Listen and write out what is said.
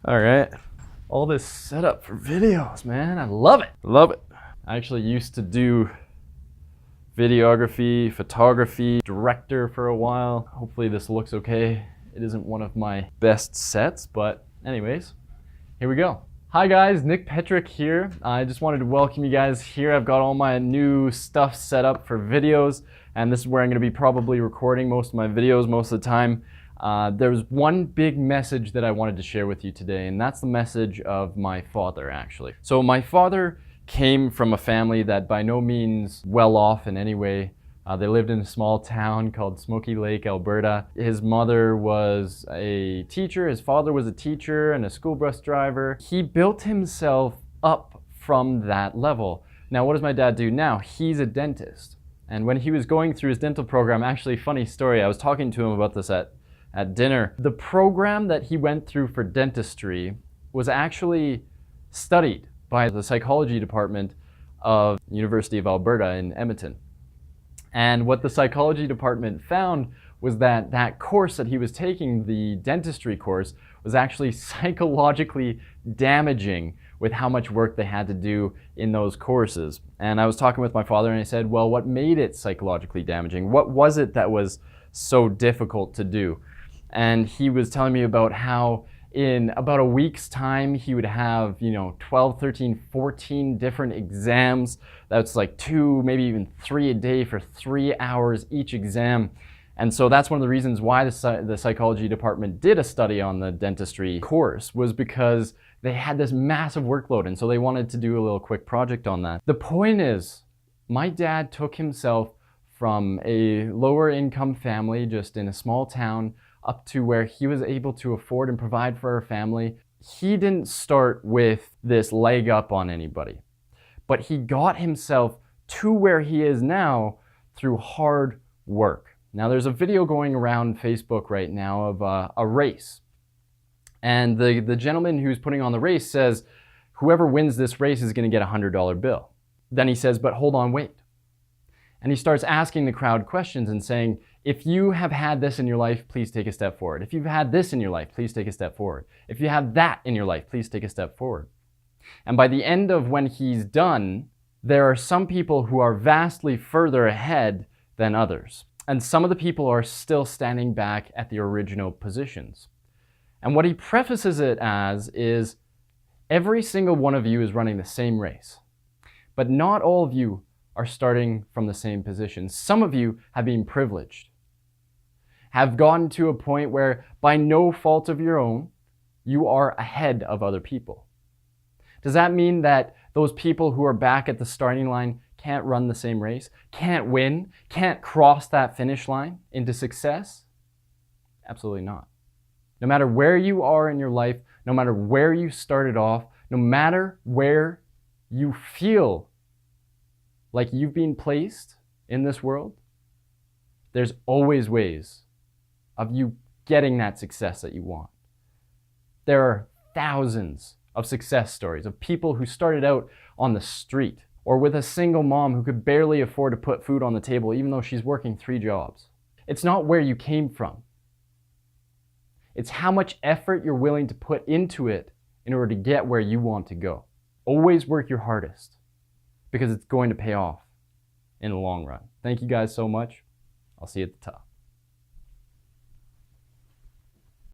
All right. All this setup for videos, man. I love it. Love it. I actually used to do videography, photography, director for a while. Hopefully this looks okay. It isn't one of my best sets, but anyways, here we go. Hi guys, Nick Petryk here. I just wanted to welcome you guys here. I've got all my new stuff set up for videos, and this is where I'm going to be probably recording most of my videos most of the time. There's one big message that I wanted to share with you today, and that's the message of my father, actually. So my father came from a family that by no means well off in any way. They lived in a small town called Smoky Lake, Alberta. His mother was a teacher, his father was a teacher and a school bus driver. He built himself up from that level. Now, what does my dad do now? He's a dentist. And when he was going through his dental program, actually, funny story, I was talking to him about this at dinner. The program that he went through for dentistry was actually studied by the psychology department of University of Alberta in Edmonton. And what the psychology department found was that that course that he was taking, the dentistry course, was actually psychologically damaging with how much work they had to do in those courses. And I was talking with my father and I said, well, what made it psychologically damaging? What was it that was so difficult to do? And he was telling me about how in about a week's time, he would have, 12, 13, 14 different exams. That's like 2, maybe even 3 a day for 3 hours each exam. And so that's one of the reasons why the psychology department did a study on the dentistry course, was because they had this massive workload. And so they wanted to do a little quick project on that. The point is, my dad took himself from a lower income family just in a small town up to where he was able to afford and provide for our family. He didn't start with this leg up on anybody, but he got himself to where he is now through hard work. Now there's a video going around Facebook right now of a race. And the gentleman who's putting on the race says, whoever wins this race is going to get a $100 bill. Then he says, but hold on, wait. And he starts asking the crowd questions and saying, if you have had this in your life, please take a step forward. If you've had this in your life, please take a step forward. If you have that in your life, please take a step forward. And by the end of when he's done, there are some people who are vastly further ahead than others. And some of the people are still standing back at the original positions. And what he prefaces it as is, every single one of you is running the same race, but not all of you are starting from the same position. Some of you have been privileged, have gotten to a point where by no fault of your own, you are ahead of other people. Does that mean that those people who are back at the starting line can't run the same race, can't win, can't cross that finish line into success? Absolutely not. No matter where you are in your life, no matter where you started off, no matter where you feel like you've been placed in this world, there's always ways of you getting that success that you want. There are thousands of success stories of people who started out on the street or with a single mom who could barely afford to put food on the table even though she's working 3 jobs. It's not where you came from. It's how much effort you're willing to put into it in order to get where you want to go. Always work your hardest, because it's going to pay off in the long run. Thank you guys so much. I'll see you at the top.